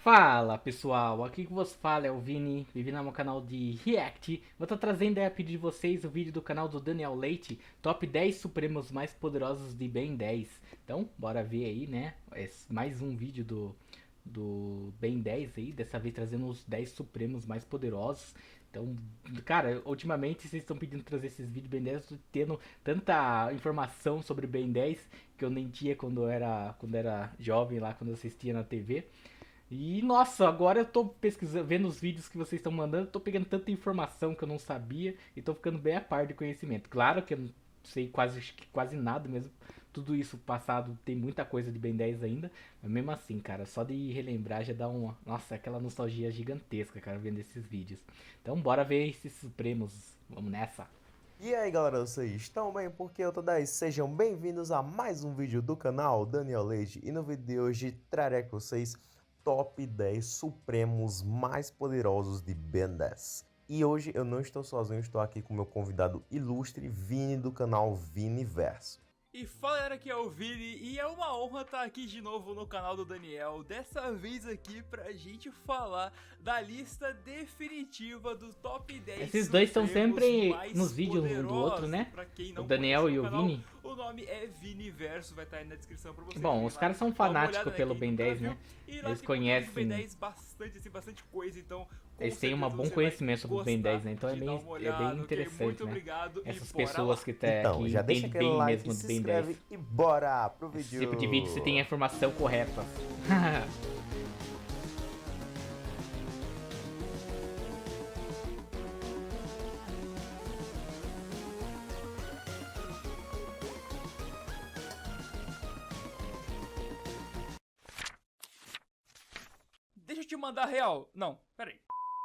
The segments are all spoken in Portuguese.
Fala pessoal, aqui que vos fala é o Vini, bem-vindo ao meu canal de React. Vou estar trazendo aí a pedido de vocês o vídeo do canal do Daniel Leite, Top 10 Supremos mais poderosos de Ben 10. Então, bora ver aí, né? Mais um vídeo do Ben 10 aí, dessa vez trazendo os 10 Supremos mais poderosos. Então, cara, ultimamente vocês estão pedindo trazer esses vídeos Ben 10, eu tô tendo tanta informação sobre Ben 10 que eu nem tinha quando era jovem lá, quando eu assistia na TV. E nossa, agora eu tô pesquisando, vendo os vídeos que vocês estão mandando, tô pegando tanta informação que eu não sabia e tô ficando bem a par de conhecimento. Claro que eu não sei quase nada mesmo. Tudo isso passado tem muita coisa de Ben 10 ainda, mas mesmo assim, cara, só de relembrar já dá uma, nossa, aquela nostalgia gigantesca, cara, vendo esses vídeos. Então, bora ver esses Supremos. Vamos nessa. E aí galera, vocês estão bem? Porque eu tô 10. Sejam bem-vindos a mais um vídeo do canal Daniel Leite. E no vídeo de hoje trarei com vocês top 10 supremos mais poderosos de Ben 10. E hoje eu não estou sozinho, estou aqui com meu convidado ilustre, Vini do canal Viniverso. E fala galera, aqui é o Vini e é uma honra estar aqui de novo no canal do Daniel. Dessa vez aqui pra gente falar da lista definitiva do top 10 Esses dois estão supremos sempre mais nos vídeos um do outro, poderosos. né? Pra quem O não Daniel conhece e o o canal, Vini. o nome é Viniverso, vai estar aí na descrição pra vocês Bom, irem os lá caras são dar uma olhada, fanáticos né, pelo quem Ben nunca 10, viu. né? E lá Eles tem conteúdo do Ben conhecem, 10 bastante, assim, bastante coisa, então com eles têm um certeza bom você vai conhecimento sobre o Ben 10, gostar né? Então de dar uma é bem olhada, ok? interessante, Muito né? obrigado e Essas bora pessoas lá! Então, que já deixa entendem aquele bem like, mesmo do se Ben 10. inscreve e bora pro Esse vídeo! tipo de vídeo você tem a informação correta. Deixa eu te mandar real. Não, peraí.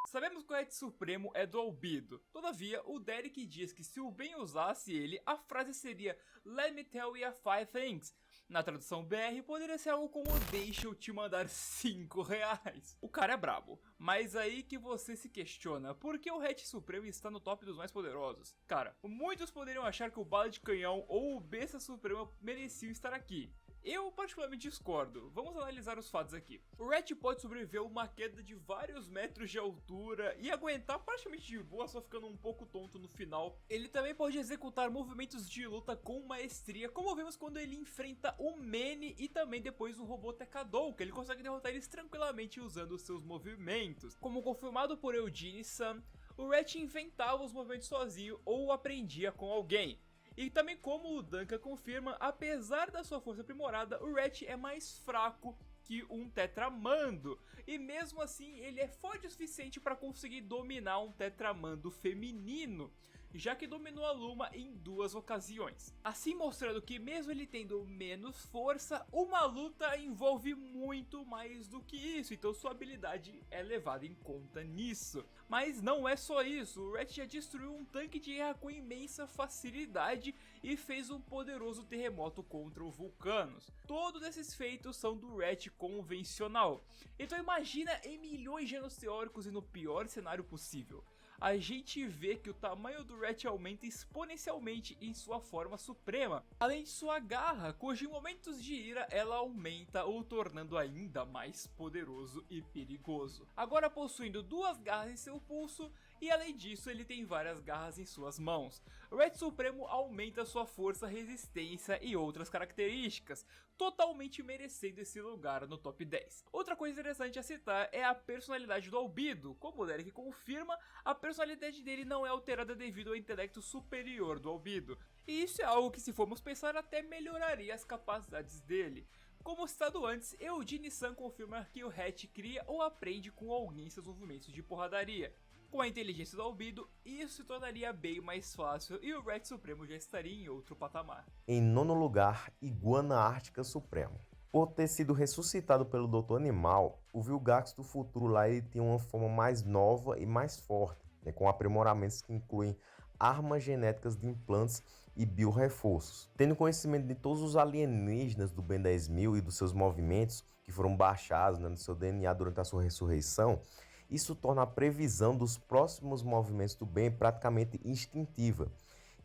Sabemos que o Red Supremo é do Albedo. Todavia, o Derek diz que se o Ben usasse ele, a frase seria Let me tell you 5 things. Na tradução BR, poderia ser algo como deixa eu te mandar 5 reais. O cara é brabo, mas aí que você se questiona, por que o Red Supremo está no top dos mais poderosos? Cara, muitos poderiam achar que o Bala de Canhão ou o Besta Supremo mereciam estar aqui. Eu particularmente discordo. Vamos analisar os fatos aqui. O Rat pode sobreviver a uma queda de vários metros de altura e aguentar praticamente de boa, só ficando um pouco tonto no final. Ele também pode executar movimentos de luta com maestria, como vemos quando ele enfrenta o Manny e também depois o robô Tekadou, que ele consegue derrotar eles tranquilamente usando seus movimentos. Como confirmado por Eugene-san, o Rat inventava os movimentos sozinho ou aprendia com alguém. E também como o Duncan confirma, apesar da sua força aprimorada, o Rat é mais fraco que um Tetramando. E mesmo assim ele é forte o suficiente para conseguir dominar um Tetramando feminino, já que dominou a Luma em 2 ocasiões. Assim mostrando que mesmo ele tendo menos força, uma luta envolve muito mais do que isso, então sua habilidade é levada em conta nisso. Mas não é só isso, o Rat já destruiu um tanque de guerra com imensa facilidade e fez um poderoso terremoto contra o Vulcanos. Todos esses feitos são do Rat convencional, então imagina em milhões de anos teóricos e no pior cenário possível. A gente vê que o tamanho do Rat aumenta exponencialmente em sua forma suprema, além de sua garra, cujo em momentos de ira ela aumenta, o tornando ainda mais poderoso e perigoso. Agora possuindo 2 garras em seu pulso, e além disso ele tem várias garras em suas mãos. O Rat Supremo aumenta sua força, resistência e outras características, totalmente merecendo esse lugar no top 10. Outra coisa interessante a citar é a personalidade do Albedo. Como o Derek confirma, a personalidade dele não é alterada devido ao intelecto superior do Albedo, e isso é algo que, se formos pensar, até melhoraria as capacidades dele. Como citado antes, Eugene-san confirma que o Hatch cria ou aprende com alguém seus movimentos de porradaria. Com a inteligência do Albedo, isso se tornaria bem mais fácil e o Rat Supremo já estaria em outro patamar. Em nono lugar, Iguana Ártica Supremo. Por ter sido ressuscitado pelo Dr. Animal, o Vilgax do futuro lá ele tem uma forma mais nova e mais forte, né, com aprimoramentos que incluem armas genéticas de implantes e bioreforços. Tendo conhecimento de todos os alienígenas do Ben 10.000 e dos seus movimentos, que foram baixados, né, no seu DNA durante a sua ressurreição, isso torna a previsão dos próximos movimentos do Ben praticamente instintiva.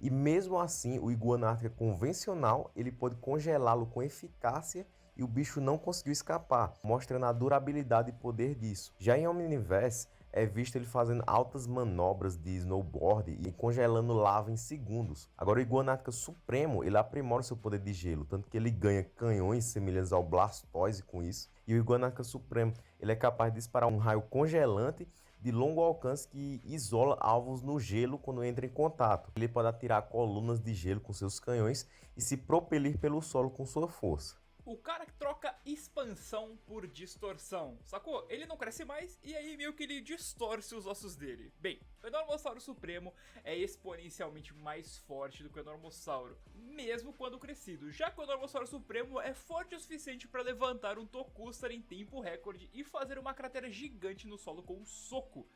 E mesmo assim, o Iguana Ártica convencional ele pode congelá-lo com eficácia e o bicho não conseguiu escapar, mostrando a durabilidade e poder disso. Já em Omniverse, é visto ele fazendo altas manobras de snowboard e congelando lava em segundos. Agora o Iguanática Supremo, ele aprimora o seu poder de gelo, tanto que ele ganha canhões semelhantes ao Blastoise com isso. E o Iguanática Supremo, ele é capaz de disparar um raio congelante de longo alcance que isola alvos no gelo quando entra em contato. Ele pode atirar colunas de gelo com seus canhões e se propelir pelo solo com sua força. O cara que troca expansão por distorção, sacou? Ele não cresce mais e aí meio que ele distorce os ossos dele. Bem, o Enormossauro Supremo é exponencialmente mais forte do que o Enormossauro, mesmo quando crescido, já que o Enormossauro Supremo é forte o suficiente para levantar um Tokustar em tempo recorde e fazer uma cratera gigante no solo com um soco.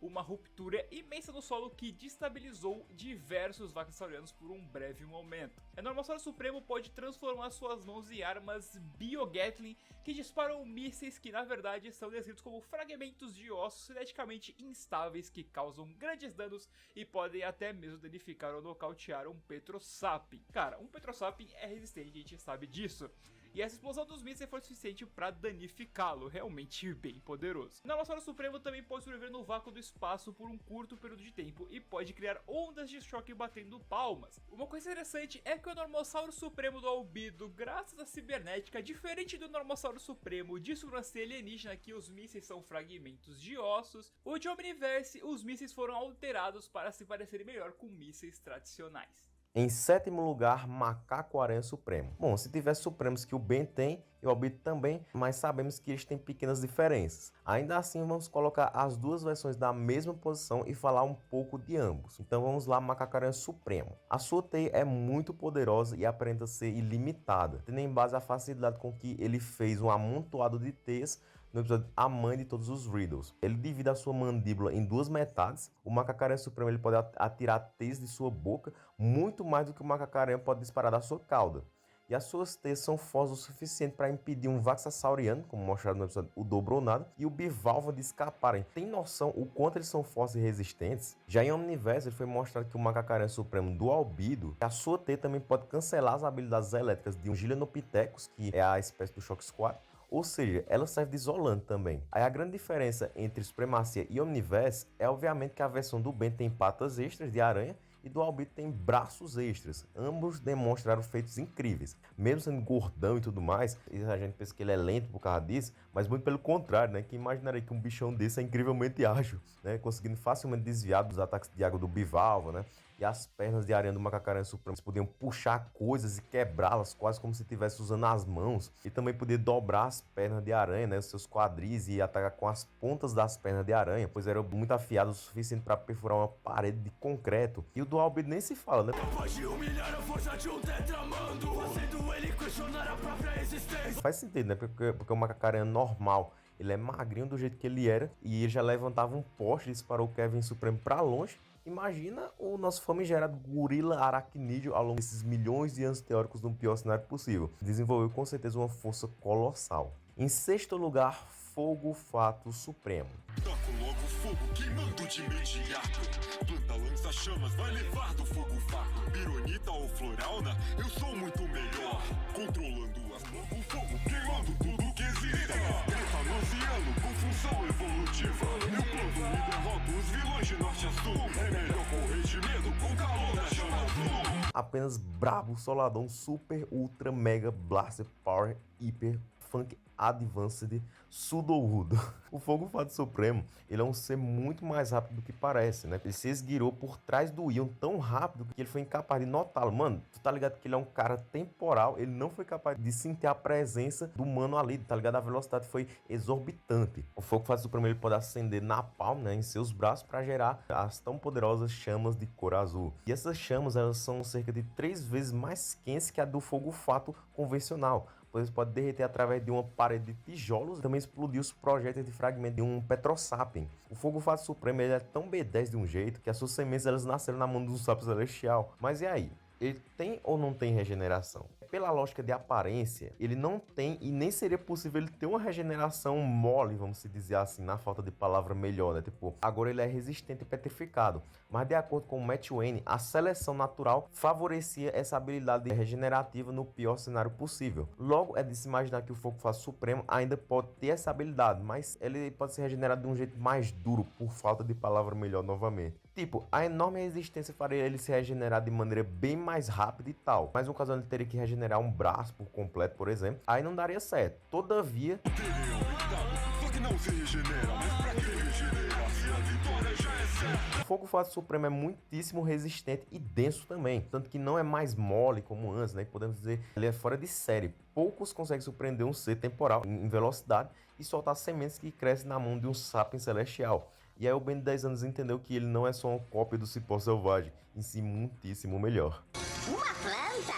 Uma ruptura imensa no solo que destabilizou diversos Vacassaurianos por um breve momento. O Enormossauro Supremo pode transformar suas mãos em armas Bio-Gatling que disparam mísseis que na verdade são descritos como fragmentos de ossos cineticamente instáveis que causam grandes danos e podem até mesmo danificar ou nocautear um Petrosapien. Cara, um Petrosapien é resistente, a gente sabe disso. E essa explosão dos mísseis foi suficiente para danificá-lo, realmente bem poderoso. O Enormossauro Supremo também pode sobreviver no vácuo do espaço por um curto período de tempo e pode criar ondas de choque batendo palmas. Uma coisa interessante é que o Enormossauro Supremo do Albedo, graças à cibernética, diferente do Enormossauro Supremo de sobrancelha alienígena, que os mísseis são fragmentos de ossos, o de Omniverse, os mísseis foram alterados para se parecerem melhor com mísseis tradicionais. Em sétimo lugar, Macaco-Aranha Supremo. Bom, se tiver Supremos que o Ben tem e o Albedo também, mas sabemos que eles têm pequenas diferenças. Ainda assim, vamos colocar as duas versões da mesma posição e falar um pouco de ambos. Então vamos lá, Macaco-Aranha Supremo. A sua teia é muito poderosa e aparenta ser ilimitada, tendo em base a facilidade com que ele fez um amontoado de teias no episódio A Mãe de Todos os Riddles. Ele divide a sua mandíbula em duas metades. O Macaco-Aranha Supremo ele pode atirar teias de sua boca muito mais do que o Macaco-Aranha pode disparar da sua cauda. E as suas teias são fortes o suficiente para impedir um Vaxassauriano, como mostrado no episódio O Dobro ou Nada, e o Bivalva de escaparem. Tem noção o quanto eles são fortes e resistentes? Já em Omniverse foi mostrado que o Macaco-Aranha Supremo do Albedo, a sua teia também pode cancelar as habilidades elétricas de um Gigantopithecus, que é a espécie do Shock Squad. Ou seja, ela serve de isolante também. Aí a grande diferença entre Supremacia e Omniverse é obviamente que a versão do Ben tem patas extras de aranha e do Albedo tem braços extras. Ambos demonstraram feitos incríveis. Mesmo sendo gordão e tudo mais, e a gente pensa que ele é lento por causa disso, mas muito pelo contrário, né? Que imaginaria que um bichão desse é incrivelmente ágil, né? Conseguindo facilmente desviar dos ataques de água do Bivalva, né? E as pernas de aranha do Macaco-Aranha Supremo podiam puxar coisas e quebrá-las quase como se estivesse usando as mãos. E também podia dobrar as pernas de aranha, né, os seus quadris, e atacar com as pontas das pernas de aranha, pois eram muito afiados o suficiente para perfurar uma parede de concreto. E o do Albedo nem se fala, né? Pode humilhar a força de um tetramando, fazendo ele questionar a própria existência. Faz sentido, né? Porque o Macaco-Aranha normal, ele é magrinho do jeito que ele era, e ele já levantava um poste e disparou o Kevin Supremo para longe. Imagina o nosso famigerado gorila aracnídeo ao longo desses milhões de anos teóricos no pior cenário possível. Desenvolveu com certeza uma força colossal. Em sexto lugar, Fogo Fato Supremo. Toco logo fogo, queimando de imediato. Planta lança-chamas, vai levar do fogo fato. Pironita ou Floralna, eu sou muito melhor. Controlando as mãos do fogo, queimando tudo que existe. Grita no oceano, com função evolutiva. Eu planto e derroto os vilões de norte a sul. É melhor correr de medo com calor da chama azul. Apenas brabo, soladão, super, ultra, mega, blaster, power, hiper, funk, advanced, sudoudo. O Fogo Fato Supremo, ele é um ser muito mais rápido do que parece, né? Ele se esgueirou por trás do Ion tão rápido que ele foi incapaz de notá-lo. Mano, tu tá ligado que ele é um cara temporal, ele não foi capaz de sentir a presença do humano ali, tá ligado? A velocidade foi exorbitante. O Fogo Fato Supremo, ele pode acender na palma, né, em seus braços para gerar as tão poderosas chamas de cor azul. E essas chamas, elas são cerca de 3 vezes mais quentes que a do Fogo Fato convencional, pois pode derreter através de uma parede de tijolos e também explodir os projéteis de fragmento de um Petrosapien. O Fogo Fato Supremo, ele é tão B10 de um jeito que as suas sementes elas nasceram na mão de um sapo celestial. Mas e aí? Ele tem ou não tem regeneração? pela lógica de aparência, ele não tem e nem seria possível ele ter uma regeneração mole, vamos dizer assim, na falta de palavra melhor, né? Tipo, agora ele é resistente e petrificado. Mas de acordo com o Matt Wayne, a seleção natural favorecia essa habilidade regenerativa no pior cenário possível. Logo, é de se imaginar que o Fogo Fato Supremo ainda pode ter essa habilidade, mas ele pode ser regenerado de um jeito mais duro, por falta de palavra melhor novamente. Tipo, a enorme resistência faria ele se regenerar de maneira bem mais rápida e tal. Mas no caso ele teria que regenerar um braço por completo, por exemplo, aí não daria certo. Todavia, Só que não se regenera, mas pra que regenerar se a vitória já é certa? o Fogo Fato Supremo é muitíssimo resistente e denso também, tanto que não é mais mole como antes, né? Podemos dizer, ele é fora de série. Poucos conseguem surpreender um ser temporal em velocidade e soltar sementes que crescem na mão de um sapiens celestial. E aí o Ben de 10 anos entendeu que ele não é só uma cópia do cipó selvagem, em si muitíssimo melhor. Uma planta?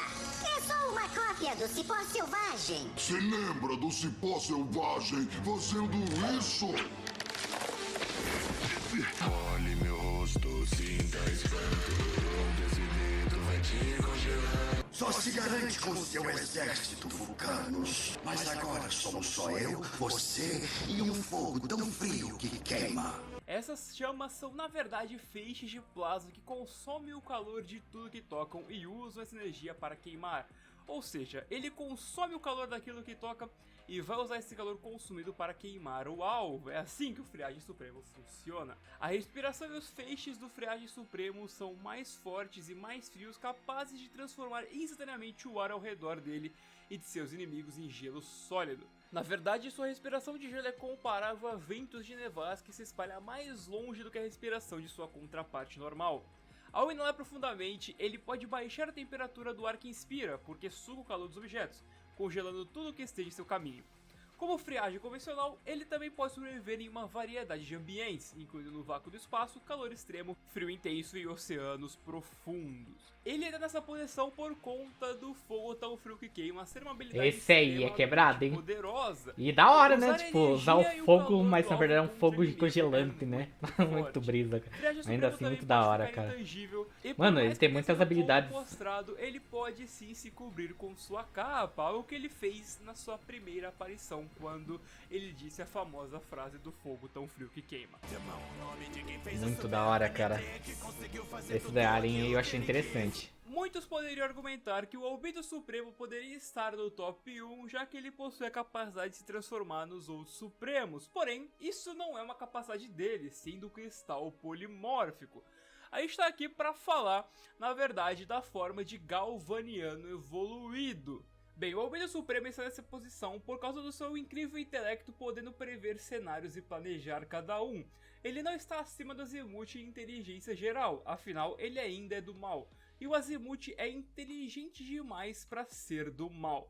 É só uma cópia do cipó selvagem. Se lembra do cipó selvagem fazendo isso? Olhe meu rosto, sinta espanto. Desse vidro vai te congelar. Só se garante com seu exército, vulcanos. Mas agora somos só eu, você e um fogo tão frio que queima. Essas chamas são na verdade feixes de plasma que consomem o calor de tudo que tocam e usam essa energia para queimar. Ou seja, ele consome o calor daquilo que toca e vai usar esse calor consumido para queimar o alvo. É assim que o Friagem Supremo funciona. A respiração e os feixes do Friagem Supremo são mais fortes e mais frios, capazes de transformar instantaneamente o ar ao redor dele e de seus inimigos em gelo sólido. Na verdade, sua respiração de gelo é comparável a ventos de nevasca que se espalha mais longe do que a respiração de sua contraparte normal. Ao inalar profundamente, ele pode baixar a temperatura do ar que inspira, porque suga o calor dos objetos, congelando tudo que esteja em seu caminho. Como friagem convencional, ele também pode sobreviver em uma variedade de ambientes, incluindo no vácuo do espaço, calor extremo, frio intenso e oceanos profundos. Ele entra nessa posição por conta do fogo tão frio que queima ser uma habilidade Esse aí é quebrado, hein? poderosa. E da hora, né? Usar Tipo, energia usar o e o fogo, calor mas do na verdade é um alvo fogo contra o inimigo congelante, é né? muito Muito forte. brisa, cara. Friagem Ainda Supremo assim, também muito da pode hora, ficar cara. intangível, e por Mano, mais ele tem que muitas seja um pouco habilidades. mostrado, ele pode sim se cobrir com sua capa, algo que ele fez na sua primeira aparição, quando ele disse a famosa frase do fogo tão frio que queima. Muito da hora, cara. Esse da Alien aí eu achei interessante. Muitos poderiam argumentar que o Albedo Supremo poderia estar no top 1, já que ele possui a capacidade de se transformar nos outros Supremos. Porém, isso não é uma capacidade dele, sendo o cristal polimórfico. A gente está aqui para falar, na verdade, da forma de Galvaniano evoluído. Bem, o Albedo Supremo está nessa posição por causa do seu incrível intelecto, podendo prever cenários e planejar cada um. Ele não está acima do Azimuth em inteligência geral, afinal ele ainda é do mal. E o Azimuth é inteligente demais para ser do mal.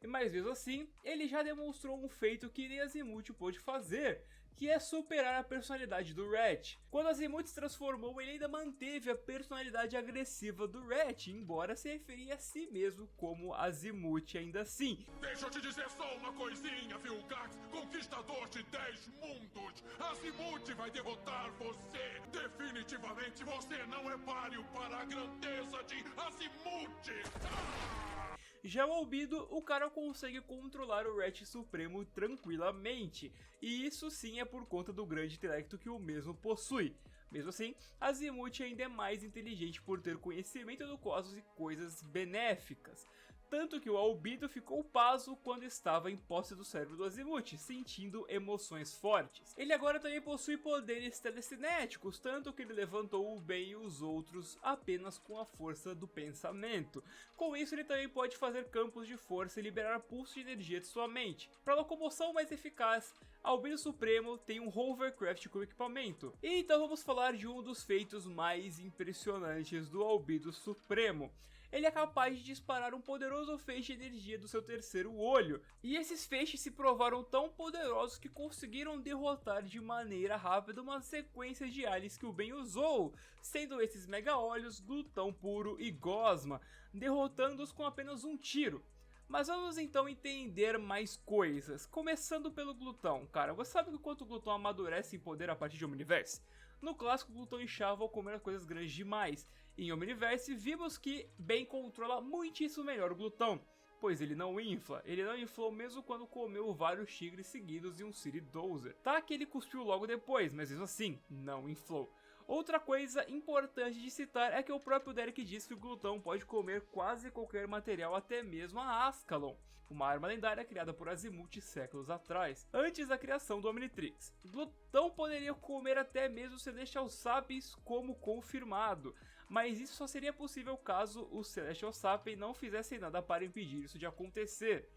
Mas mesmo assim, ele já demonstrou um feito que nem Azimuth pôde fazer, que é superar a personalidade do Ratch. Quando Azimuth se transformou, ele ainda manteve a personalidade agressiva do Ratch, embora se referia a si mesmo como Azimuth ainda assim. Deixa eu te dizer só uma coisinha, Vilgax, conquistador de 10 mundos. Azimuth vai derrotar você. Definitivamente você não é páreo para a grandeza de Azimuth. Já o Albedo, o cara consegue controlar o Ratch Supremo tranquilamente, e isso sim é por conta do grande intelecto que o mesmo possui. Mesmo assim, Azimuth ainda é mais inteligente por ter conhecimento do cosmos e coisas benéficas. Tanto que o Albedo ficou pasmo quando estava em posse do cérebro do Azimuth, sentindo emoções fortes. Ele agora também possui poderes telecinéticos, tanto que ele levantou o bem e os outros apenas com a força do pensamento. Com isso, ele também pode fazer campos de força e liberar pulsos de energia de sua mente. Para locomoção mais eficaz, Albedo Supremo tem um hovercraft como equipamento. E então vamos falar de um dos feitos mais impressionantes do Albedo Supremo. Ele é capaz de disparar um poderoso feixe de energia do seu terceiro olho, e esses feixes se provaram tão poderosos que conseguiram derrotar de maneira rápida uma sequência de aliens que o Ben usou, sendo esses Mega Olhos, Glutão Puro e Gosma, derrotando-os com apenas um tiro. Mas vamos então entender mais coisas, começando pelo Glutão. Cara, você sabe que quanto o Glutão amadurece em poder a partir de Omniverse? No clássico, o Glutão inchava ao comer coisas grandes demais. Em Omniverse, vimos que Ben controla muitíssimo melhor o Glutão. pois ele não infla. Ele não inflou mesmo quando comeu vários tigres seguidos e um City Dozer. Tá que ele cuspiu logo depois, mas mesmo assim, não inflou. Outra coisa importante de citar é que o próprio Derek diz que o glutão pode comer quase qualquer material, até mesmo a Ascalon, uma arma lendária criada por Azimuth séculos atrás, antes da criação do Omnitrix. O glutão poderia comer até mesmo Celestial Sapiens, como confirmado, mas isso só seria possível caso os Celestial Sapiens não fizessem nada para impedir isso de acontecer.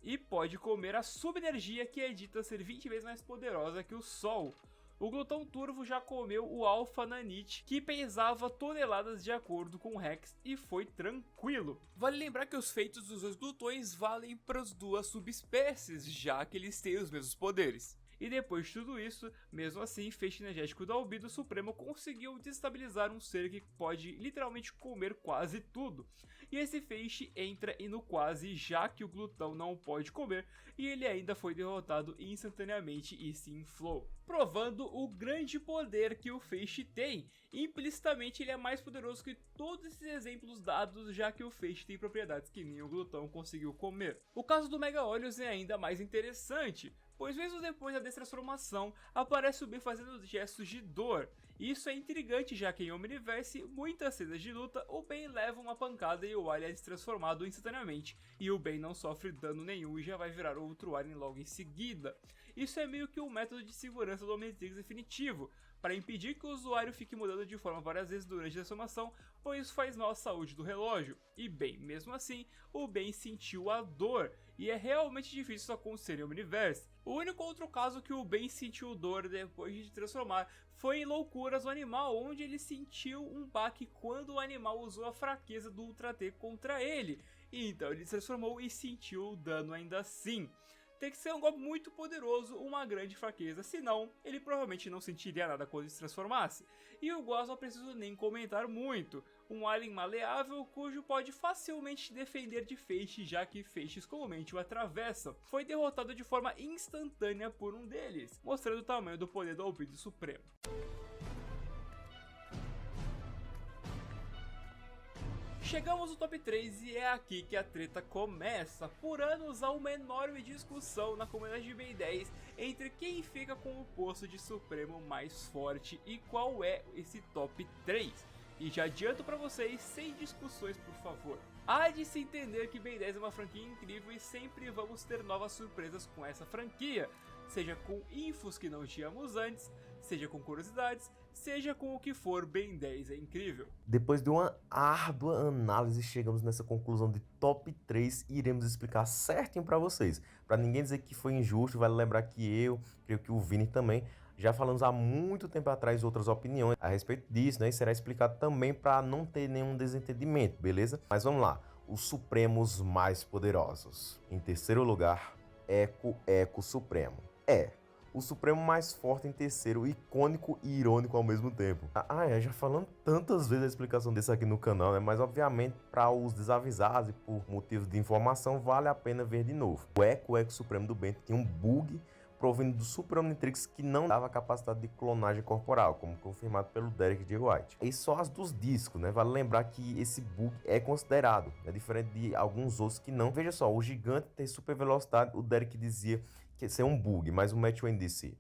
E pode comer a subenergia, que é dita ser 20 vezes mais poderosa que o Sol. O glutão turvo já comeu o Alpha Nanite, que pesava toneladas de acordo com o Rex, e foi tranquilo. Vale lembrar que os feitos dos dois glutões valem para as duas subespécies, já que eles têm os mesmos poderes. E depois de tudo isso, mesmo assim, feixe energético do Albedo Supremo conseguiu destabilizar um ser que pode literalmente comer quase tudo. E esse feixe entra no quase, já que o glutão não pode comer, e ele ainda foi derrotado instantaneamente e se inflou, provando o grande poder que o feixe tem. Implicitamente ele é mais poderoso que todos esses exemplos dados, já que o feixe tem propriedades que nem o glutão conseguiu comer. O caso do Mega Olhos é ainda mais interessante, pois mesmo depois da destransformação, aparece o Ben fazendo gestos de dor. Isso é intrigante, já que em Omniverse, muitas cenas de luta, o Ben leva uma pancada e o Alien é destransformado instantaneamente, e o Ben não sofre dano nenhum e já vai virar outro Alien logo em seguida. Isso é meio que um método de segurança do Omnitrix definitivo, para impedir que o usuário fique mudando de forma várias vezes durante a transformação, pois isso faz mal à saúde do relógio. E bem, mesmo assim, o Ben sentiu a dor, e é realmente difícil isso acontecer em Omniverse. O único outro caso que o Ben sentiu dor depois de transformar foi em Loucuras do Animal, onde ele sentiu um baque quando o animal usou a fraqueza do Ultra T contra ele, e então ele se transformou e sentiu o dano ainda assim. Tem que ser um golpe muito poderoso, uma grande fraqueza, senão ele provavelmente não sentiria nada quando se transformasse. E o Goss não preciso nem comentar muito, um alien maleável cujo pode facilmente defender de feixe, já que feixes comumente o atravessam. Foi derrotado de forma instantânea por um deles, mostrando o tamanho do poder do Albedo Supremo. Chegamos no top 3 e é aqui que a treta começa. Por anos há uma enorme discussão na comunidade de Ben 10 entre quem fica com o posto de Supremo mais forte e qual é esse top 3. E já adianto pra vocês, sem discussões por favor. Há de se entender que Ben 10 é uma franquia incrível e sempre vamos ter novas surpresas com essa franquia. Seja com infos que não tínhamos antes, seja com curiosidades, seja com o que for, Ben 10 é incrível. Depois de uma árdua análise, chegamos nessa conclusão de top 3 e iremos explicar certinho para vocês. Para ninguém dizer que foi injusto, vale lembrar que eu, creio que o Vini também, já falamos há muito tempo atrás outras opiniões a respeito disso, né? E será explicado também para não ter nenhum desentendimento, beleza? Mas vamos lá, os Supremos mais poderosos. Em terceiro lugar, Echo Supremo. O Supremo mais forte em terceiro, icônico e irônico ao mesmo tempo. Já falando tantas vezes a explicação desse aqui no canal, né? Mas obviamente para os desavisados e por motivos de informação vale a pena ver de novo. O Echo Supremo do Ben tinha um bug provindo do Super Omnitrix que não dava capacidade de clonagem corporal, como confirmado pelo Derek J. White. E só as dos discos, né? Vale lembrar que esse bug é considerado, né? Diferente de alguns outros que não. Veja só, o gigante tem super velocidade, o Derek dizia que isso é um bug, mas o Matt Wayne disse,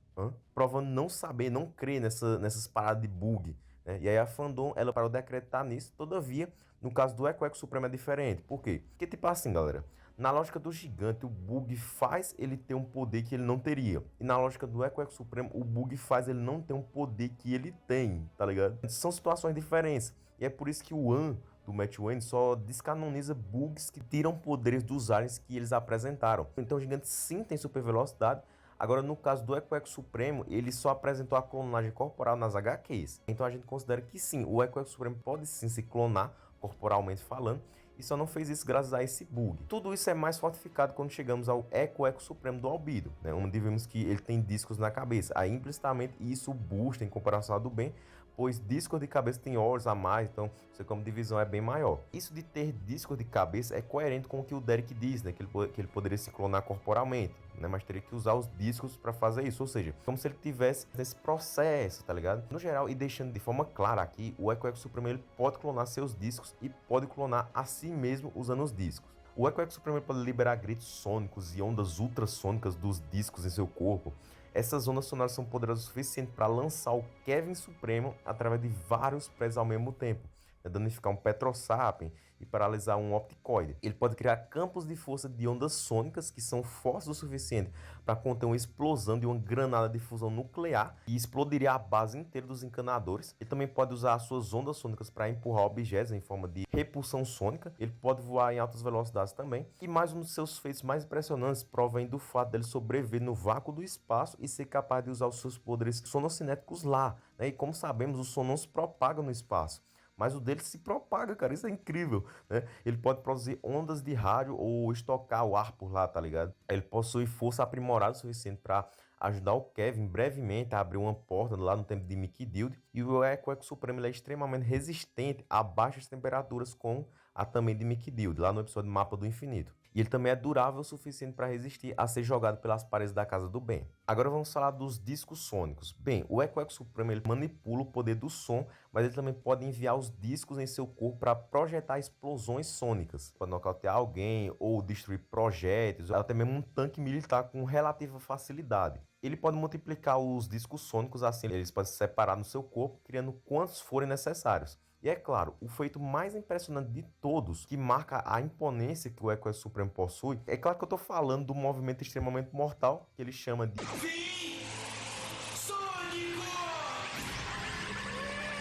provando não saber, não crer nessas paradas de bug, né? E aí a fandom, ela parou de acreditar nisso. Todavia, no caso do Echo Supremo é diferente. Por quê? Porque tipo assim, galera, na lógica do gigante, o bug faz ele ter um poder que ele não teria. E na lógica do Echo Supremo, o bug faz ele não ter um poder que ele tem, tá ligado? São situações diferentes. E é por isso que o One do Matt Wayne só descanoniza bugs que tiram poderes dos aliens que eles apresentaram. Então o gigante sim tem super velocidade. Agora no caso do Echo Supremo, ele só apresentou a clonagem corporal nas HQs. Então a gente considera que sim, o Echo Supremo pode sim se clonar corporalmente falando, e só não fez isso graças a esse bug. Tudo isso é mais fortificado quando chegamos ao Echo Supremo do Albedo, né, onde vemos que ele tem discos na cabeça. Aí implicitamente isso boosta em comparação ao do Ben, pois discos de cabeça tem olhos a mais, então você como divisão é bem maior. Isso de ter discos de cabeça é coerente com o que o Derek diz, né, que ele poderia se clonar corporalmente, né, mas teria que usar os discos para fazer isso, ou seja, como se ele tivesse nesse processo, tá ligado? No geral, e deixando de forma clara aqui, o Echo Supremo ele pode clonar seus discos e pode clonar a si mesmo usando os discos. O Echo Supremo pode liberar gritos sônicos e ondas ultrassônicas dos discos em seu corpo. Essas ondas sonoras são poderosas o suficiente para lançar o Kevin Supremo através de vários prédios ao mesmo tempo, danificar um Petrosapiens e paralisar um Opticoide. Ele pode criar campos de força de ondas sônicas que são fortes o suficiente para conter uma explosão de uma granada de fusão nuclear e explodiria a base inteira dos encanadores. Ele também pode usar as suas ondas sônicas para empurrar objetos em forma de repulsão sônica. Ele pode voar em altas velocidades também. E mais um dos seus feitos mais impressionantes provém do fato dele sobreviver no vácuo do espaço e ser capaz de usar os seus poderes sonocinéticos lá, né? E como sabemos, o som não se propaga no espaço, mas o dele se propaga, cara, isso é incrível, né? Ele pode produzir ondas de rádio ou estocar o ar por lá, tá ligado? Ele possui força aprimorada o suficiente para ajudar o Kevin brevemente a abrir uma porta lá no tempo de Mickey Dilde. E o Echo Supremo ele é extremamente resistente a baixas temperaturas, como a também de Mickey Dilde, lá no episódio Mapa do Infinito. E ele também é durável o suficiente para resistir a ser jogado pelas paredes da casa do Ben. Agora vamos falar dos discos sônicos. Bem, o Echo Supremo ele manipula o poder do som, mas ele também pode enviar os discos em seu corpo para projetar explosões sônicas. Pode nocautear alguém ou destruir projéteis, ou até mesmo um tanque militar com relativa facilidade. Ele pode multiplicar os discos sônicos assim, eles podem se separar no seu corpo, criando quantos forem necessários. E é claro, o feito mais impressionante de todos, que marca a imponência que o Echo Supremo possui, é claro que eu estou falando do movimento extremamente mortal, que ele chama de...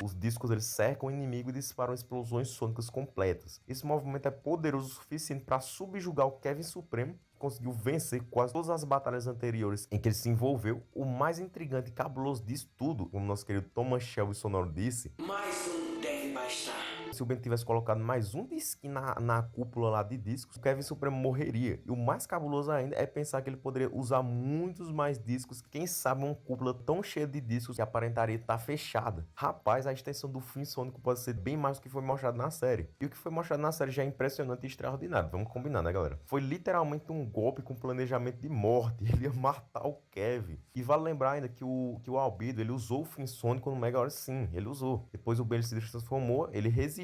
Os discos eles cercam o inimigo e disparam explosões sônicas completas. Esse movimento é poderoso o suficiente para subjugar o Kevin Supremo, que conseguiu vencer quase todas as batalhas anteriores em que ele se envolveu. O mais intrigante e cabuloso disso tudo, como nosso querido Thomas Shelby Sonoro disse... Mais um deve bastar. Se o Ben tivesse colocado mais um disquinho na cúpula lá de discos, o Kevin Supremo morreria. E o mais cabuloso ainda é pensar que ele poderia usar muitos mais discos. Quem sabe uma cúpula tão cheia de discos que aparentaria estar fechada. Rapaz, a extensão do fim sônico pode ser bem mais do que foi mostrado na série. E o que foi mostrado na série já é impressionante e extraordinário. Vamos combinar, né, galera? Foi literalmente um golpe com planejamento de morte. Ele ia matar o Kevin. E vale lembrar ainda que o Albedo, ele usou o fim sônico no Mega Horror, sim. Ele usou. Depois o Ben se transformou, ele resistiu,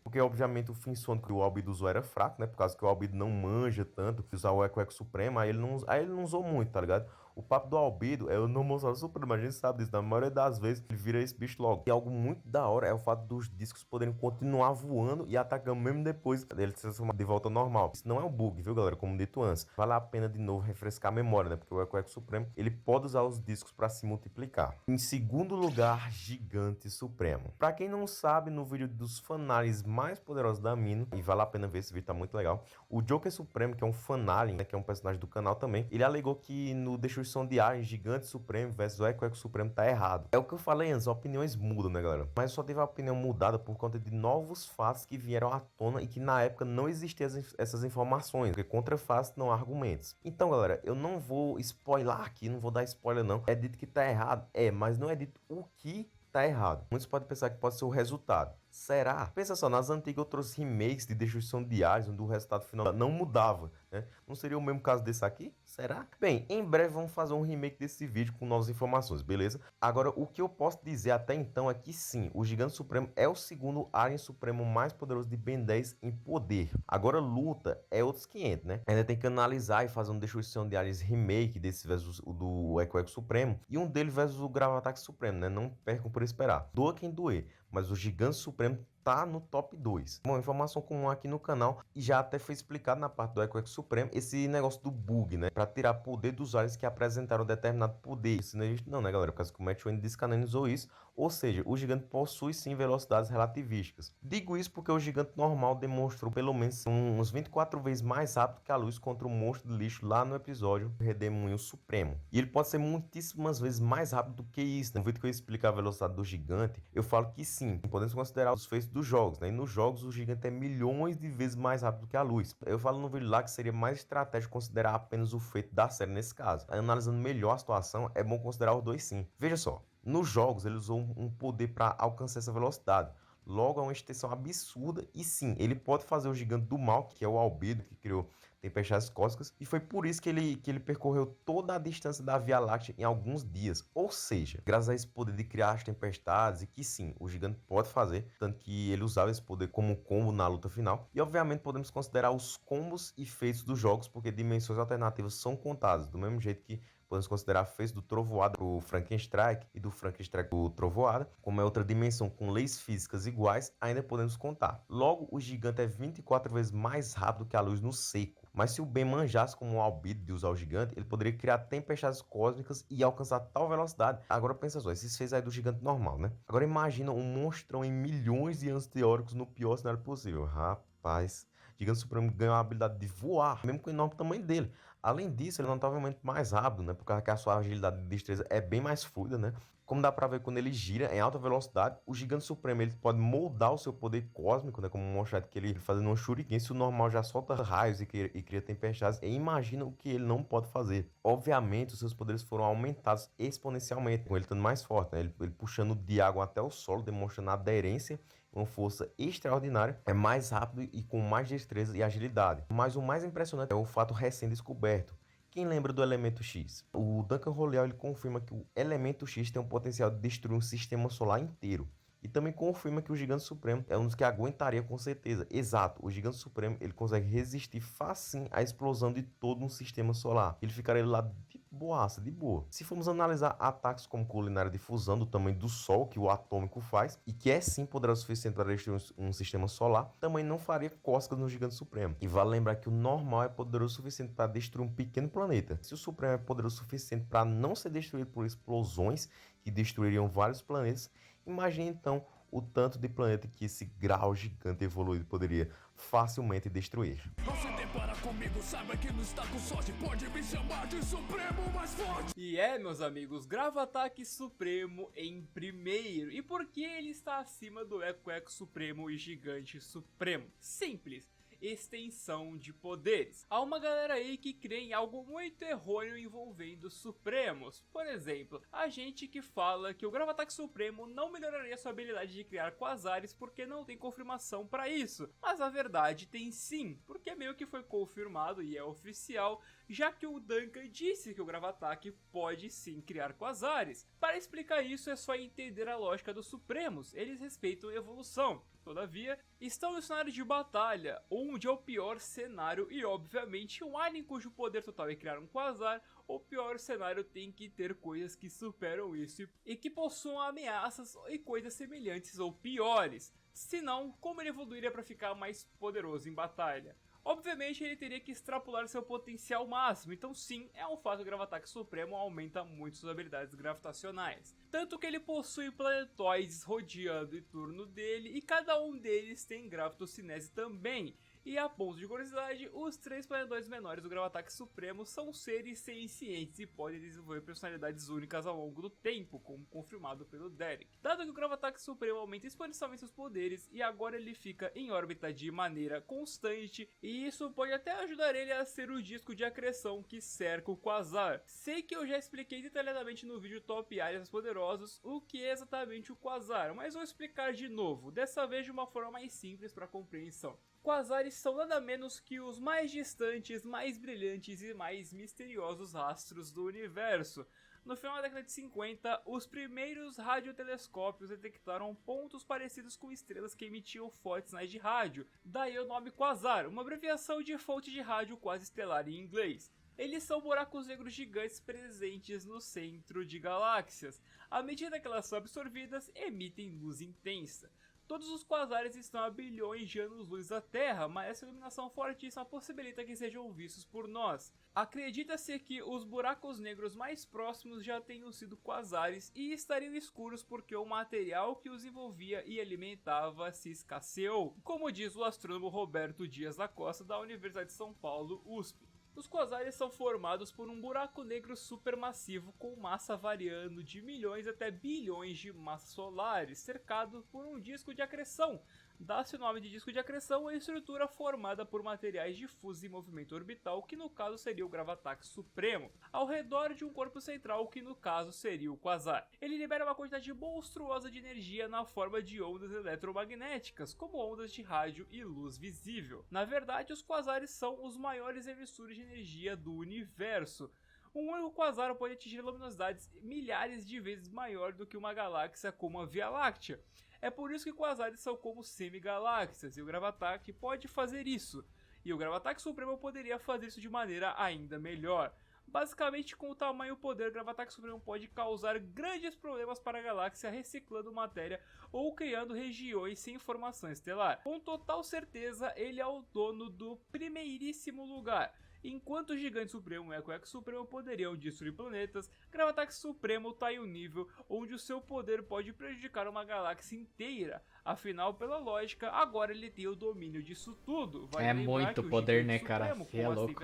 porque obviamente o fim sônico que o Albedo usou era fraco, né? Por causa que o Albedo não manja tanto usar o Echo Supremo, aí ele não usou muito, tá ligado? O papo do Albedo é o Nomosauro Supremo, a gente sabe disso, na maioria das vezes ele vira esse bicho logo. E algo muito da hora é o fato dos discos poderem continuar voando e atacando mesmo depois dele se transformar de volta ao normal. Isso não é um bug, viu, galera? Como dito antes. Vale a pena de novo refrescar a memória, né? Porque o Echo Supremo, ele pode usar os discos para se multiplicar. Em segundo lugar, Gigante Supremo. Pra quem não sabe, no vídeo dos fanalies mais poderosos da Amino, e vale a pena ver, esse vídeo tá muito legal, o Joker Supremo, que é um fanalien, né, que é um personagem do canal também, ele alegou que no Destruição de Aliens, Gigante Supremo versus o Echo Supremo tá errado. É o que eu falei antes, opiniões mudam, né, galera? Mas só teve a opinião mudada por conta de novos fatos que vieram à tona e que na época não existiam essas informações, porque contra fatos não há argumentos. Então, galera, eu não vou spoiler aqui, não vou dar spoiler não. É dito que tá errado? É, mas não é dito o que tá errado. Muitos podem pensar que pode ser o resultado. Será? Pensa só, nas antigas eu trouxe remakes de Destruição de Aliens, onde o resultado final não mudava, né? Não seria o mesmo caso desse aqui? Será? Bem, em breve vamos fazer um remake desse vídeo com novas informações, beleza? Agora, o que eu posso dizer até então é que sim, o Gigante Supremo é o segundo Alien Supremo mais poderoso de Ben 10 em poder. Agora, luta é outros 500, né? Ainda tem que analisar e fazer uma Destruição de Aliens remake desse versus o do Echo Supremo e um dele versus o Gravatax Supremo, né? Não percam por esperar. Doa quem doer, mas o Gigante Supremo tá no top 2. Bom, informação comum aqui no canal, e já até foi explicado na parte do Echo Supremo, esse negócio do bug, né? Pra tirar poder dos aliens que apresentaram determinado poder. Isso não existe não, né, galera? Por causa que o Matt Wayne descanonizou isso. Ou seja, o gigante possui sim velocidades relativísticas. Digo isso porque o gigante normal demonstrou pelo menos uns 24 vezes mais rápido que a luz contra o monstro de lixo lá no episódio Redemoinho Supremo. E ele pode ser muitíssimas vezes mais rápido do que isso. No vídeo que eu explico a velocidade do gigante, eu falo que sim, podemos considerar os feitos dos jogos, né? E nos jogos o gigante é milhões de vezes mais rápido que a luz. Eu falo no vídeo lá que seria mais estratégico considerar apenas o feito da série nesse caso. Analisando melhor a situação, é bom considerar os dois sim. Veja só, nos jogos ele usou um poder para alcançar essa velocidade. Logo é uma extensão absurda e sim, ele pode fazer o gigante do mal, que é o Albedo, que criou tempestades cósmicas, e foi por isso que ele percorreu toda a distância da Via Láctea em alguns dias. Ou seja, graças a esse poder de criar as tempestades, e que sim, o gigante pode fazer, tanto que ele usava esse poder como combo na luta final. E obviamente podemos considerar os combos e feitos dos jogos, porque dimensões alternativas são contadas, do mesmo jeito que podemos considerar feitos do Trovoada pro Frankenstrike e do Frankenstrike pro Trovoada. Como é outra dimensão com leis físicas iguais, ainda podemos contar. Logo, o gigante é 24 vezes mais rápido que a luz no seco. Mas se o Ben manjasse como o albedo de usar o gigante, ele poderia criar tempestades cósmicas e alcançar tal velocidade. Agora pensa só, esses fez aí do gigante normal, né? Agora imagina um monstrão em milhões de anos teóricos no pior cenário possível. Rapaz, o Gigante Supremo ganhou a habilidade de voar, mesmo com o enorme tamanho dele. Além disso, ele é notavelmente mais rápido, né? Por causa que a sua agilidade de destreza é bem mais fluida, né? Como dá pra ver quando ele gira em alta velocidade, o Gigante Supremo ele pode moldar o seu poder cósmico, né? Como mostrar que ele fazendo um shuriken, se o normal já solta raios e cria tempestades, e imagina o que ele não pode fazer. Obviamente, os seus poderes foram aumentados exponencialmente, com ele estando mais forte, né? Ele puxando de água até o solo, demonstrando aderência, uma força extraordinária, é mais rápido e com mais destreza e agilidade. Mas o mais impressionante é o fato recém-descoberto. Quem lembra do elemento X? O Duncan Roleal ele confirma que o elemento X tem o potencial de destruir um sistema solar inteiro. E também confirma que o Gigante Supremo é um dos que aguentaria com certeza. Exato, o Gigante Supremo ele consegue resistir facinho à explosão de todo um sistema solar. Ele ficaria lá de boaça, de boa. Se formos analisar ataques como culinária de fusão do tamanho do Sol, que o atômico faz, e que é sim poderoso o suficiente para destruir um sistema solar, também não faria cócegas no Gigante Supremo. E vale lembrar que o normal é poderoso o suficiente para destruir um pequeno planeta. Se o Supremo é poderoso o suficiente para não ser destruído por explosões que destruiriam vários planetas, imagine então o tanto de planeta que esse grau gigante evoluído poderia facilmente destruir. Não se depara comigo, saiba que não está com sorte, pode me chamar de Supremo mais forte. E meus amigos, Gravataque Supremo em primeiro. E por que ele está acima do Eco Supremo e Gigante Supremo? Simples. Extensão de poderes. Há uma galera aí que crê em algo muito errôneo envolvendo Supremos. Por exemplo, a gente que fala que o Gravataque Supremo não melhoraria sua habilidade de criar quasares porque não tem confirmação para isso. Mas a verdade tem sim, porque meio que foi confirmado e é oficial, já que o Duncan disse que o Gravataque pode sim criar quasares. Para explicar isso é só entender a lógica dos Supremos, eles respeitam a evolução. Todavia, estão no cenário de batalha, onde é o pior cenário e obviamente um alien cujo poder total é criar um quasar, o pior cenário tem que ter coisas que superam isso e que possuam ameaças e coisas semelhantes ou piores, senão como ele evoluiria para ficar mais poderoso em batalha? Obviamente ele teria que extrapolar seu potencial máximo, então sim, é um fato que o Gravataque Supremo aumenta muito suas habilidades gravitacionais. Tanto que ele possui planetoides rodeando em torno dele e cada um deles tem gravitocinese também. E a ponto de curiosidade, os 3 planetoides menores do Gravataque Supremo são seres sencientes e podem desenvolver personalidades únicas ao longo do tempo, como confirmado pelo Derek. Dado que o Gravataque Supremo aumenta exponencialmente seus poderes e agora ele fica em órbita de maneira constante, e isso pode até ajudar ele a ser o disco de acreção que cerca o Quasar. Sei que eu já expliquei detalhadamente no vídeo Top Aliens Poderosos o que é exatamente o Quasar, mas vou explicar de novo, dessa vez de uma forma mais simples para compreensão. Quasares são nada menos que os mais distantes, mais brilhantes e mais misteriosos astros do universo. No final da década de 50, os primeiros radiotelescópios detectaram pontos parecidos com estrelas que emitiam fortes sinais de rádio, daí o nome Quasar, uma abreviação de fonte de rádio quase estelar em inglês. Eles são buracos negros gigantes presentes no centro de galáxias. À medida que elas são absorvidas, emitem luz intensa. Todos os quasares estão a bilhões de anos-luz da Terra, mas essa iluminação fortíssima possibilita que sejam vistos por nós. Acredita-se que os buracos negros mais próximos já tenham sido quasares e estariam escuros porque o material que os envolvia e alimentava se escasseou, como diz o astrônomo Roberto Dias da Costa da Universidade de São Paulo, USP. Os quasares são formados por um buraco negro supermassivo com massa variando de milhões até bilhões de massas solares, cercado por um disco de acreção. Dá-se o nome de disco de acreção à estrutura formada por materiais difusos em movimento orbital, que no caso seria o gravatax supremo, ao redor de um corpo central, que no caso seria o quasar. Ele libera uma quantidade monstruosa de energia na forma de ondas eletromagnéticas, como ondas de rádio e luz visível. Na verdade, os quasares são os maiores emissores de energia do universo. Um único quasar pode atingir luminosidades milhares de vezes maior do que uma galáxia como a Via Láctea. É por isso que quasares são como semigaláxias, e o Gravatax pode fazer isso. E o Gravatax Supremo poderia fazer isso de maneira ainda melhor. Basicamente, com o tamanho e o poder, o Gravatax Supremo pode causar grandes problemas para a galáxia, reciclando matéria ou criando regiões sem formação estelar. Com total certeza, ele é o dono do primeiríssimo lugar. Enquanto o Gigante Supremo e o Equex Supremo poderiam destruir planetas, Gravatax Supremo está em um nível onde o seu poder pode prejudicar uma galáxia inteira. Afinal, pela lógica, agora ele tem o domínio disso tudo. É muito poder, né, cara? Você é louco.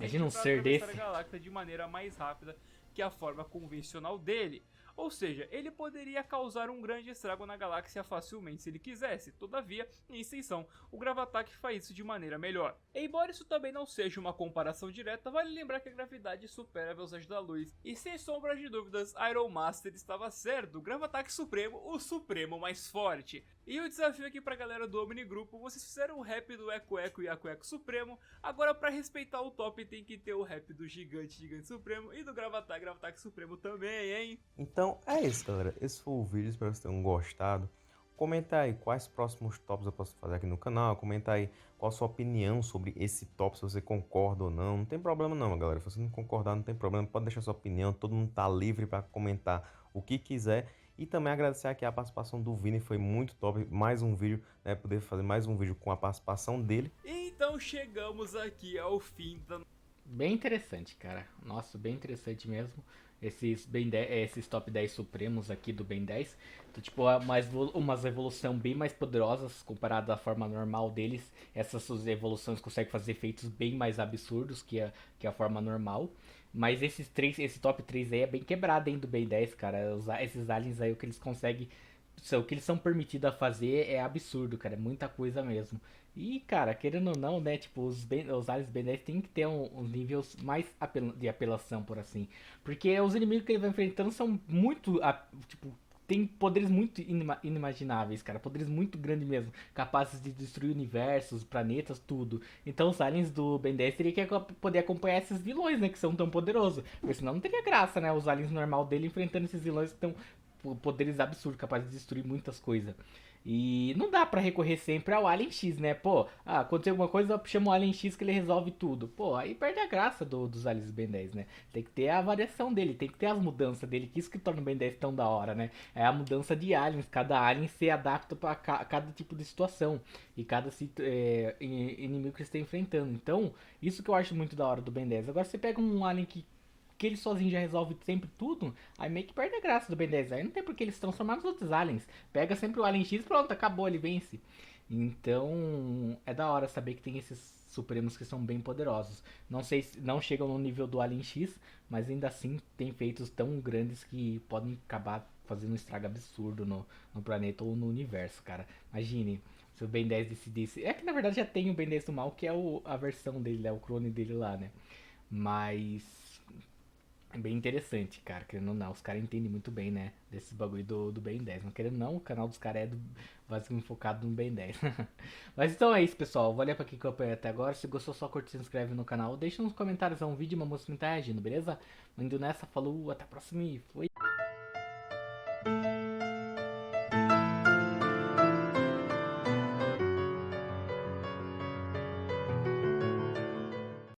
Imagina um ser desse. A galáxia de maneira mais rápida que a forma convencional dele. Ou seja, ele poderia causar um grande estrago na galáxia facilmente se ele quisesse. Todavia, em extensão, o Gravatax faz isso de maneira melhor. Embora isso também não seja uma comparação direta, vale lembrar que a gravidade supera a velocidade da luz. E sem sombra de dúvidas, Iron Master estava certo. O Gravatax Supremo, o Supremo mais forte. E o desafio aqui pra galera do Omni Grupo: vocês fizeram o rap do Eco e Eco Supremo. Agora, pra respeitar o top, tem que ter o rap do Gigante Supremo e do Gravatax Supremo também, hein? Então é isso, galera. Esse foi o vídeo, espero que vocês tenham gostado. Comenta aí quais próximos tops eu posso fazer aqui no canal. Comenta aí qual a sua opinião sobre esse top, se você concorda ou não. Não tem problema não, galera. Se você não concordar, não tem problema. Pode deixar sua opinião. Todo mundo tá livre para comentar o que quiser. E também agradecer aqui a participação do Vini, foi muito top. Mais um vídeo, né? Poder fazer mais um vídeo com a participação dele. Então chegamos aqui ao fim da... Bem interessante, cara. Nossa, bem interessante mesmo. Esses top 10 supremos aqui do Ben 10. Então, tipo, umas evoluções bem mais poderosas comparado à forma normal deles. Essas evoluções conseguem fazer efeitos bem mais absurdos que a forma normal. Mas esse top 3 aí é bem quebrado, hein, do Ben 10, cara. Esses aliens aí, o que eles conseguem... O que eles são permitidos a fazer é absurdo, cara. É muita coisa mesmo. E, cara, querendo ou não, né, tipo, os aliens Ben 10 tem que ter uns níveis mais de apelação, por assim. Porque os inimigos que ele vai enfrentando são muito, tipo, tem poderes muito inimagináveis, cara. Poderes muito grandes mesmo. Capazes de destruir universos, planetas, tudo. Então os aliens do Ben 10 teriam que poder acompanhar esses vilões, né, que são tão poderosos. Porque senão não teria graça, né, os aliens normal dele enfrentando esses vilões que estão... poderes absurdos, capazes de destruir muitas coisas. E não dá pra recorrer sempre ao Alien X, né? Pô, aconteceu alguma coisa, chama o Alien X que ele resolve tudo. Pô, aí perde a graça dos aliens Ben 10, né? Tem que ter a variação dele, tem que ter as mudanças dele, que isso que torna o Ben 10 tão da hora, né? É a mudança de aliens, cada alien se adapta pra cada tipo de situação e cada inimigo que você está enfrentando. Então, isso que eu acho muito da hora do Ben 10. Agora você pega um alien que ele sozinho já resolve sempre tudo, aí meio que perde a graça do Ben 10. Aí não tem por que eles transformar nos outros aliens. Pega sempre o Alien X e pronto, acabou, ele vence. Então, é da hora saber que tem esses supremos que são bem poderosos. Não sei se não chegam no nível do Alien X, mas ainda assim tem feitos tão grandes que podem acabar fazendo um estrago absurdo no planeta ou no universo, cara. Imagine se o Ben 10 decidisse... É que na verdade já tem o Ben 10 do mal, que é a versão dele, né? O clone dele lá, né? Mas... é bem interessante, cara, querendo ou não, os caras entendem muito bem, né, desse bagulho do Ben 10, mas querendo ou não, o canal dos caras é basicamente focado no Ben 10. Mas então é isso, pessoal, valeu pra quem acompanhou até agora, se gostou só curte, se inscreve no canal, deixa nos comentários um vídeo, uma moça que tá reagindo, beleza? Indo nessa, falou, até a próxima e foi!